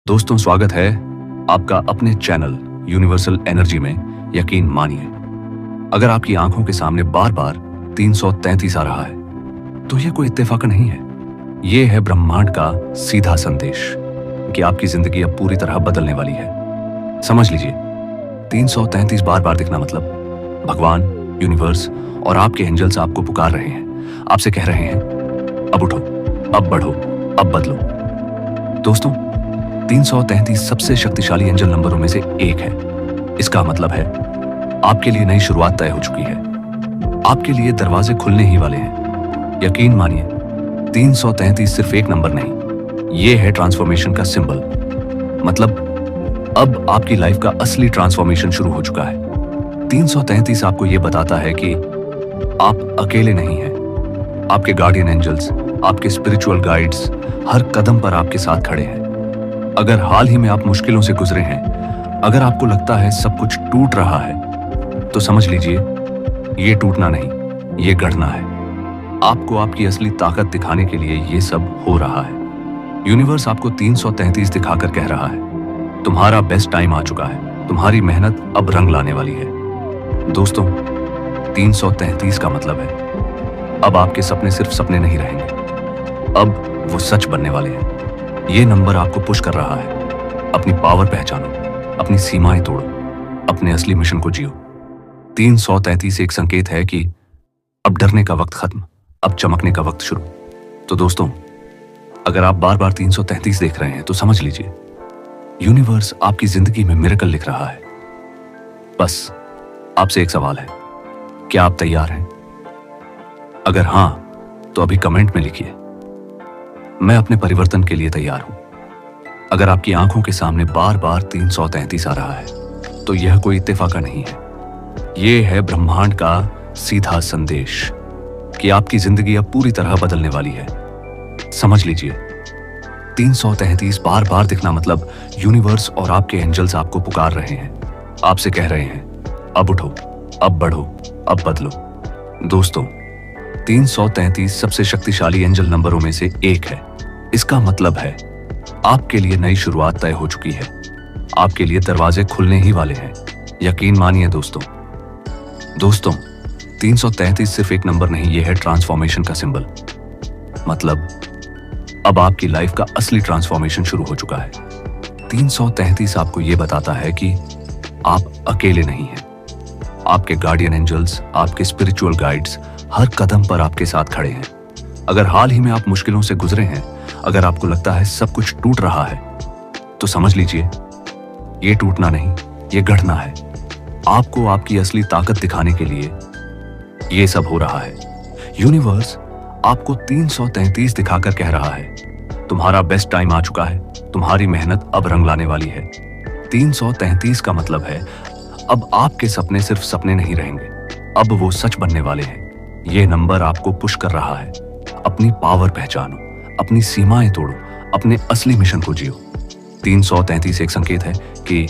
दोस्तों, स्वागत है आपका अपने चैनल यूनिवर्सल एनर्जी में। यकीन मानिए, अगर आपकी आंखों के सामने बार बार 333 आ रहा है तो यह कोई इत्तेफाक नहीं है। यह है ब्रह्मांड का सीधा संदेश कि आपकी जिंदगी अब पूरी तरह बदलने वाली है। समझ लीजिए, 333 बार बार दिखना मतलब भगवान, यूनिवर्स और आपके एंजल्स आपको पुकार रहे हैं, आपसे कह रहे हैं अब उठो, अब बढ़ो, अब बदलो। दोस्तों, 333 सबसे शक्तिशाली एंजल नंबरों में से एक है। इसका मतलब है आपके लिए नई शुरुआत तय हो चुकी है। आपके लिए दरवाजे खुलने ही वाले हैं। यकीन मानिए, 333 सिर्फ एक नंबर नहीं, यह है ट्रांसफॉर्मेशन का सिंबल। मतलब अब आपकी लाइफ का असली ट्रांसफॉर्मेशन शुरू हो चुका है। 333 आपको यह बताता है कि आप अकेले नहीं हैं। आपके गार्डियन एंजल्स, आपके स्पिरिचुअल गाइड्स हर कदम पर आपके साथ खड़े हैं। अगर हाल ही में आप मुश्किलों से गुजरे हैं, अगर आपको लगता है सब कुछ टूट रहा है, तो समझ लीजिए ये टूटना नहीं, ये गढ़ना है। आपको आपकी असली ताकत दिखाने के लिए ये सब हो रहा है। यूनिवर्स आपको 333 दिखाकर कह रहा है तुम्हारा बेस्ट टाइम आ चुका है, तुम्हारी मेहनत अब रंग लाने वाली है। दोस्तों, 333 का मतलब है अब आपके सपने सिर्फ सपने नहीं रहेंगे, अब वो सच बनने वाले हैं। ये नंबर आपको पुश कर रहा है, अपनी पावर पहचानो, अपनी सीमाएं तोड़ो, अपने असली मिशन को जियो। 333 एक संकेत है कि अब डरने का वक्त खत्म, अब चमकने का वक्त शुरू। तो दोस्तों, अगर आप बार बार 333 देख रहे हैं तो समझ लीजिए यूनिवर्स आपकी जिंदगी में मिरेकल लिख रहा है। बस आपसे एक सवाल है, क्या आप तैयार हैं? अगर हां, तो अभी कमेंट में लिखिए मैं अपने परिवर्तन के लिए तैयार हूं। अगर आपकी आंखों के सामने बार बार 333 आ रहा है तो यह कोई इत्तेफाक नहीं है, यह है ब्रह्मांड का सीधा संदेश कि आपकी जिंदगी अब पूरी तरह बदलने वाली है। समझ लीजिए, 333 बार बार दिखना मतलब यूनिवर्स और आपके एंजल्स आपको पुकार रहे हैं, आपसे कह रहे हैं अब उठो, अब बढ़ो, अब बदलो। दोस्तों, 333 सबसे शक्तिशाली एंजल नंबरों में से एक है। इसका मतलब है आपके लिए नई शुरुआत तय हो चुकी है। आपके लिए दरवाजे खुलने ही वाले हैं। यकीन मानिए दोस्तों, 333 सिर्फ एक नंबर नहीं, यह है ट्रांसफॉर्मेशन का सिंबल। मतलब अब आपकी लाइफ का असली ट्रांसफॉर्मेशन शुरू हो चुका है। 333 आपको यह बताता है कि आप अकेले नहीं हैं। आपके गार्डियन एंजल्स, आपके स्पिरिचुअल गाइड्स हर कदम पर आपके साथ खड़े हैं। अगर हाल ही में आप मुश्किलों से गुजरे हैं, अगर आपको लगता है सब कुछ टूट रहा है, तो समझ लीजिए ये टूटना नहीं, ये गढ़ना है। आपको आपकी असली ताकत दिखाने के लिए ये सब हो रहा है। यूनिवर्स आपको 333 दिखाकर कह रहा है तुम्हारा बेस्ट टाइम आ चुका है, तुम्हारी मेहनत अब रंग लाने वाली है। 333 का मतलब है अब आपके सपने सिर्फ सपने नहीं रहेंगे, अब वो सच बनने वाले हैं। ये नंबर आपको पुश कर रहा है, अपनी पावर पहचानो, अपनी सीमाएं तोड़ो, अपने असली मिशन को जियो। 333 एक संकेत है कि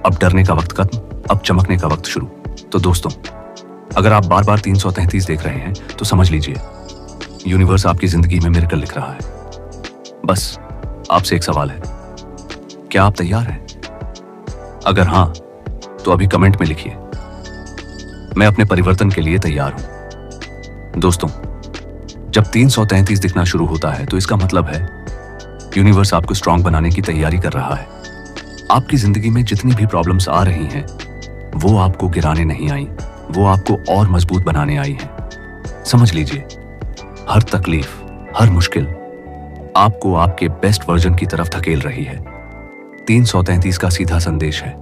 अब डरने का वक्त खत्म, अब चमकने का वक्त शुरू। तो दोस्तों, अगर आप बार बार 333 देख रहे हैं तो समझ लीजिए यूनिवर्स आपकी जिंदगी में मिरेकल लिख रहा है। बस आपसे एक सवाल है, क्या आप तैयार हैं? अगर हां, तो अभी कमेंट में लिखिए मैं अपने परिवर्तन के लिए तैयार हूं। दोस्तों, जब 333 दिखना शुरू होता है तो इसका मतलब है यूनिवर्स आपको स्ट्रांग बनाने की तैयारी कर रहा है। आपकी जिंदगी में जितनी भी प्रॉब्लम्स आ रही हैं, वो आपको गिराने नहीं आई, वो आपको और मजबूत बनाने आई हैं। समझ लीजिए, हर तकलीफ, हर मुश्किल आपको आपके बेस्ट वर्जन की तरफ धकेल रही है। 333 का सीधा संदेश है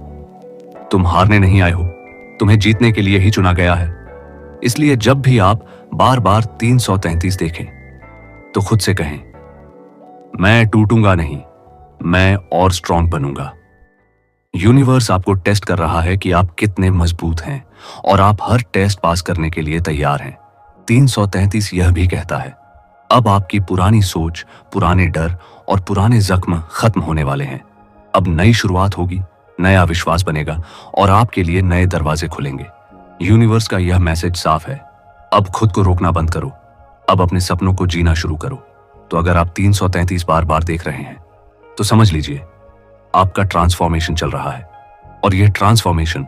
तुम हारने नहीं आए हो, तुम्हें जीतने के लिए ही चुना गया है। इसलिए जब भी आप बार बार 333 देखें तो खुद से कहें मैं टूटूंगा नहीं, मैं और स्ट्रांग बनूंगा। यूनिवर्स आपको टेस्ट कर रहा है कि आप कितने मजबूत हैं और आप हर टेस्ट पास करने के लिए तैयार हैं। 333 यह भी कहता है अब आपकी पुरानी सोच, पुराने डर और पुराने जख्म खत्म होने वाले हैं। अब नई शुरुआत होगी, नया विश्वास बनेगा और आपके लिए नए दरवाजे खुलेंगे। यूनिवर्स का यह मैसेज साफ है, अब खुद को रोकना बंद करो, अब अपने सपनों को जीना शुरू करो। तो अगर आप 333 बार बार देख रहे हैं तो समझ लीजिए आपका ट्रांसफॉर्मेशन चल रहा है और यह ट्रांसफॉर्मेशन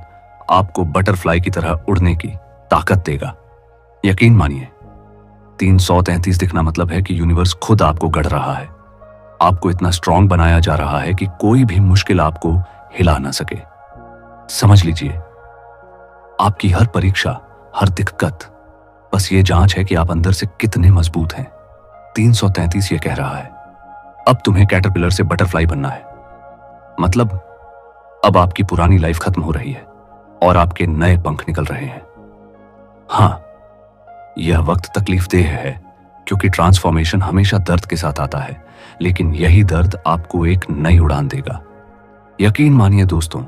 आपको बटरफ्लाई की तरह उड़ने की ताकत देगा। यकीन मानिए, 333 दिखना मतलब है कि यूनिवर्स खुद आपको गढ़ रहा है, आपको इतना स्ट्रांग बनाया जा रहा है कि कोई भी मुश्किल आपको हिला ना सके। समझ लीजिए, आपकी हर परीक्षा, हर दिक्कत बस ये जांच है कि आप अंदर से कितने मजबूत हैं। 333 ये कह रहा है, अब तुम्हें कैटरपिलर से बटरफ्लाई बनना है। मतलब अब आपकी पुरानी लाइफ खत्म हो रही है और आपके नए पंख निकल रहे हैं। हाँ, यह वक्त तकलीफदेह है क्योंकि ट्रांसफॉर्मेशन हमेशा दर्द के साथ आता है, लेकिन यही दर्द आपको एक नई उड़ान देगा। यकीन मानिए दोस्तों,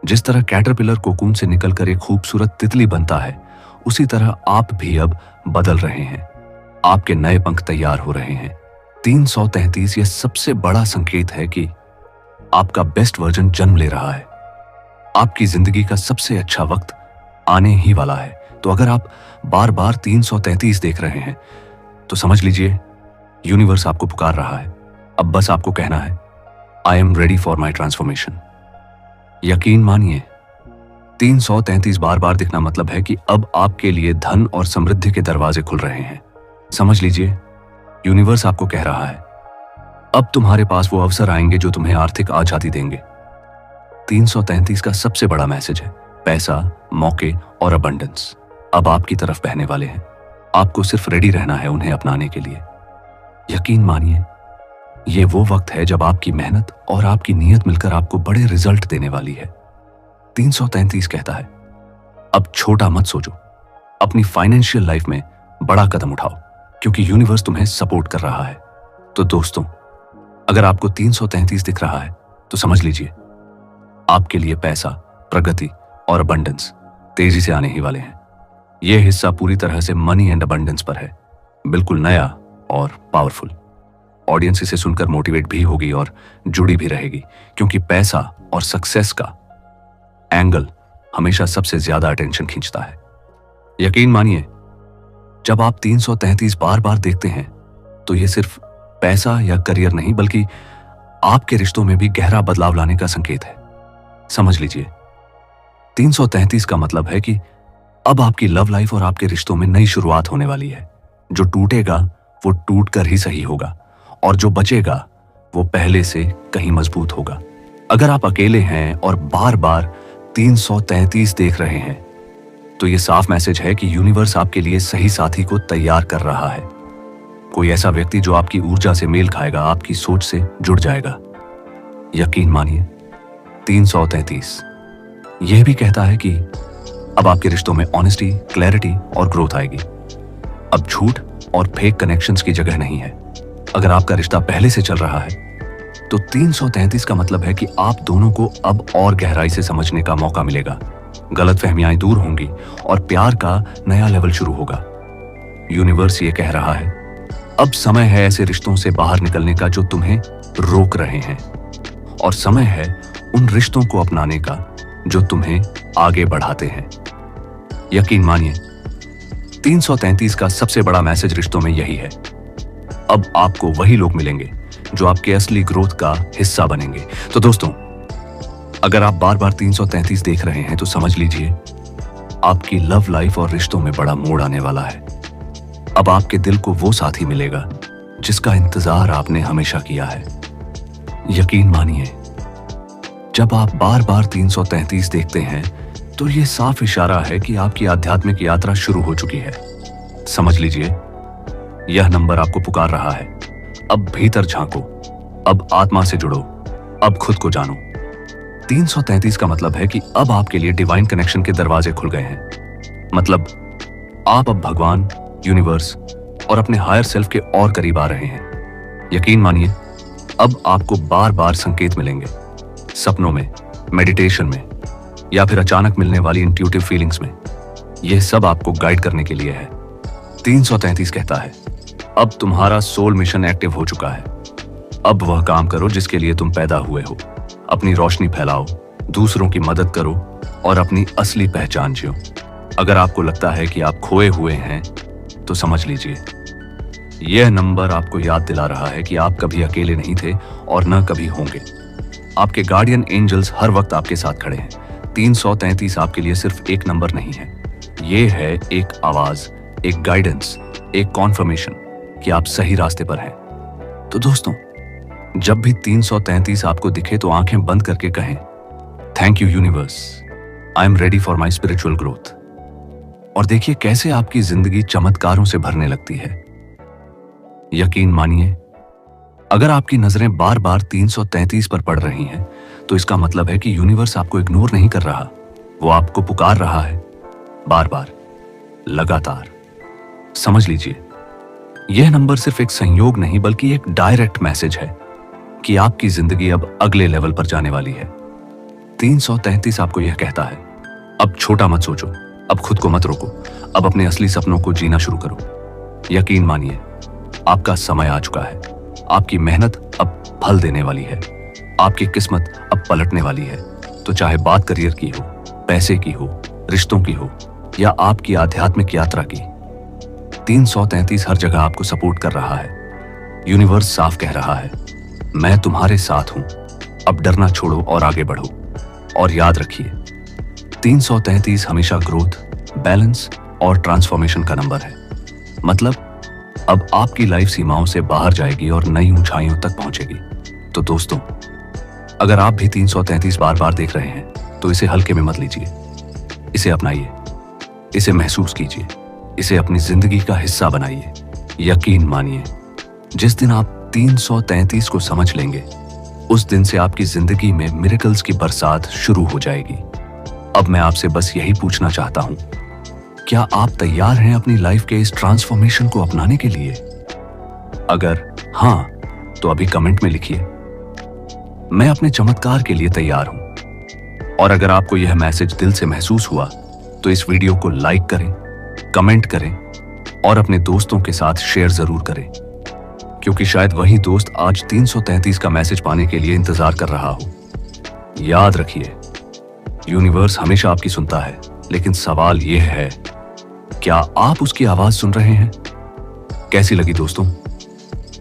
जिस तरह कैटरपिलर कोकून से निकलकर एक खूबसूरत तितली बनता है, उसी तरह आप भी अब बदल रहे हैं। आपके नए पंख तैयार हो रहे हैं। 333 यह सबसे बड़ा संकेत है कि आपका बेस्ट वर्जन जन्म ले रहा है। आपकी जिंदगी का सबसे अच्छा वक्त आने ही वाला है। तो अगर आप बार बार 333 देख रहे हैं तो समझ लीजिए यूनिवर्स आपको पुकार रहा है। अब बस आपको कहना है, I am ready for my transformation. यकीन मानिए, 333 बार बार दिखना मतलब है कि अब आपके लिए धन और समृद्धि के दरवाजे खुल रहे हैं। समझ लीजिए, यूनिवर्स आपको कह रहा है, अब तुम्हारे पास वो अवसर आएंगे जो तुम्हें आर्थिक आजादी देंगे। 333 का सबसे बड़ा मैसेज है, पैसा, मौके और अबंडेंस अब आपकी तरफ बहने वाले हैं। आपको सिर्फ रेडी रहना है उन्हें अपनाने के लिए। यकीन मानिए, ये वो वक्त है जब आपकी मेहनत और आपकी नीयत मिलकर आपको बड़े रिजल्ट देने वाली है। 333 कहता है, अब छोटा मत सोचो, अपनी फाइनेंशियल लाइफ में बड़ा कदम उठाओ क्योंकि यूनिवर्स तुम्हें सपोर्ट कर रहा है। तो दोस्तों, अगर आपको 333 दिख रहा है तो समझ लीजिए आपके लिए पैसा, प्रगति और अबंडेंस तेजी से आने ही वाले हैं। यह हिस्सा पूरी तरह से मनी एंड अबंडेंस पर है, बिल्कुल नया और पावरफुल। ऑडियंस इसे सुनकर मोटिवेट भी होगी और जुड़ी भी रहेगी क्योंकि पैसा और सक्सेस का एंगल हमेशा सबसे ज्यादा अटेंशन खींचता है। यकीन मानिए, जब आप 333 बार बार देखते हैं तो यह सिर्फ पैसा या करियर नहीं बल्कि आपके रिश्तों में भी गहरा बदलाव लाने का संकेत है। समझ लीजिए, 333 का मतलब है कि अब आपकी लव लाइफ और आपके रिश्तों में नई शुरुआत होने वाली है। जो टूटेगा वो टूट कर ही सही होगा और जो बचेगा वो पहले से कहीं मजबूत होगा। अगर आप अकेले हैं और बार बार 333 देख रहे हैं तो ये साफ मैसेज है कि यूनिवर्स आपके लिए सही साथी को तैयार कर रहा है। कोई ऐसा व्यक्ति जो आपकी ऊर्जा से मेल खाएगा, आपकी सोच से जुड़ जाएगा। यकीन मानिए, 333 यह भी कहता है कि अब आपके रिश्तों में ऑनेस्टी, क्लैरिटी और ग्रोथ आएगी। अब झूठ और फेक कनेक्शंस की जगह नहीं है। अगर आपका रिश्ता पहले से चल रहा है तो 333 का मतलब है कि आप दोनों को अब और गहराई से समझने का मौका मिलेगा। गलतफहमियां दूर होंगी और प्यार का नया लेवल शुरू होगा। यूनिवर्स ये कह रहा है, अब समय है ऐसे रिश्तों से बाहर निकलने का जो तुम्हें रोक रहे हैं और समय है उन रिश्तों को अपनाने का जो तुम्हें आगे बढ़ाते हैं। यकीन मानिए, 333 का सबसे बड़ा मैसेज रिश्तों में यही है, अब आपको वही लोग मिलेंगे जो आपके असली ग्रोथ का हिस्सा बनेंगे। तो दोस्तों, अगर आप बार बार 333 देख रहे हैं तो समझ लीजिए आपकी लव लाइफ और रिश्तों में बड़ा मोड़ आने वाला है। अब आपके दिल को वो साथी मिलेगा जिसका इंतजार आपने हमेशा किया है। यकीन मानिए, जब आप बार बार 333 देखते हैं तो यह साफ इशारा है कि आपकी आध्यात्मिक यात्रा शुरू हो चुकी है। समझ लीजिए, यह नंबर आपको पुकार रहा है, अब भीतर झांको, अब आत्मा से जुड़ो, अब खुद को जानो। 333 का मतलब है कि अब आपके लिए डिवाइन कनेक्शन के दरवाजे खुल गए हैं। मतलब आप अब भगवान, यूनिवर्स और अपने हायर सेल्फ के और करीब आ रहे हैं। यकीन मानिए, अब आपको बार बार संकेत मिलेंगे, सपनों में, मेडिटेशन में या फिर अचानक मिलने वाली इंट्यूटिव फीलिंग्स में। यह सब आपको गाइड करने के लिए है। 333 कहता है, अब तुम्हारा सोल मिशन एक्टिव हो चुका है। अब वह काम करो जिसके लिए तुम पैदा हुए हो। अपनी रोशनी फैलाओ, दूसरों की मदद करो और अपनी असली पहचान जियो। अगर आपको लगता है कि आप खोए हुए हैं तो समझ लीजिए यह नंबर आपको याद दिला रहा है कि आप कभी अकेले नहीं थे और न कभी होंगे। आपके गार्डियन एंजल्स हर वक्त आपके साथ खड़े हैं। 333 आपके लिए सिर्फ एक नंबर नहीं है, ये है एक आवाज, एक गाइडेंस, एक कॉन्फर्मेशन कि आप सही रास्ते पर हैं। तो दोस्तों, जब भी 333 आपको दिखे तो आंखें बंद करके कहें, thank you universe, I am ready for my spiritual growth. और देखिए कैसे आपकी जिंदगी चमत्कारों से भरने लगती है। यकीन मानिए, अगर आपकी नजरें बार बार 333 पर पड़ रही हैं, तो इसका मतलब है कि यूनिवर्स आपको इग्नोर नहीं कर रहा, वो आपको पुकार रहा है, बार बार, लगातार। समझ लीजिए, यह नंबर सिर्फ एक संयोग नहीं बल्कि एक डायरेक्ट मैसेज है कि आपकी जिंदगी अब अगले लेवल पर जाने वाली है। 333 आपको यह कहता है, अब छोटा मत सोचो, अब खुद को मत रोको, अब अपने असली सपनों को जीना शुरू करो। यकीन मानिए, आपका समय आ चुका है, आपकी मेहनत अब फल देने वाली है, आपकी किस्मत अब पलटने वाली है। तो चाहे बात करियर की हो, पैसे की हो, रिश्तों की हो या आपकी आध्यात्मिक यात्रा की, 333 हर जगह आपको सपोर्ट कर रहा है। यूनिवर्स साफ कह रहा है, मैं तुम्हारे साथ हूं, अब डरना छोड़ो और आगे बढ़ो। और याद रखिए, 333 हमेशा ग्रोथ, बैलेंस और ट्रांसफॉर्मेशन का नंबर है। मतलब अब आपकी लाइफ सीमाओं से बाहर जाएगी और नई ऊंचाइयों तक पहुंचेगी। तो दोस्तों, अगर आप भी 333 बार बार देख रहे हैं तो इसे हल्के में मत लीजिए, इसे अपनाइए, इसे महसूस कीजिए, इसे अपनी जिंदगी का हिस्सा बनाइए। यकीन मानिए, जिस दिन आप 333 को समझ लेंगे, उस दिन से आपकी जिंदगी में मिरेकल्स की बरसात शुरू हो जाएगी। अब मैं आपसे बस यही पूछना चाहता हूं, क्या आप तैयार हैं अपनी लाइफ के इस ट्रांसफॉर्मेशन को अपनाने के लिए? अगर हां, तो अभी कमेंट में लिखिए, मैं अपने चमत्कार के लिए तैयार हूं। और अगर आपको यह मैसेज दिल से महसूस हुआ तो इस वीडियो को लाइक करें, कमेंट करें और अपने दोस्तों के साथ शेयर जरूर करें, क्योंकि शायद वही दोस्त आज 333 का मैसेज पाने के लिए इंतजार कर रहा हो। याद रखिए, यूनिवर्स हमेशा आपकी सुनता है, लेकिन सवाल यह है, क्या आप उसकी आवाज सुन रहे हैं? कैसी लगी दोस्तों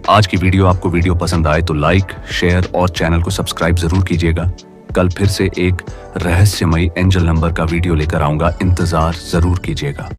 आज की वीडियो? आपको वीडियो पसंद आए तो लाइक, शेयर और चैनल को सब्सक्राइब जरूर कीजिएगा। कल फिर से एक रहस्यमयी एंजल नंबर का वीडियो लेकर आऊंगा, इंतजार जरूर कीजिएगा।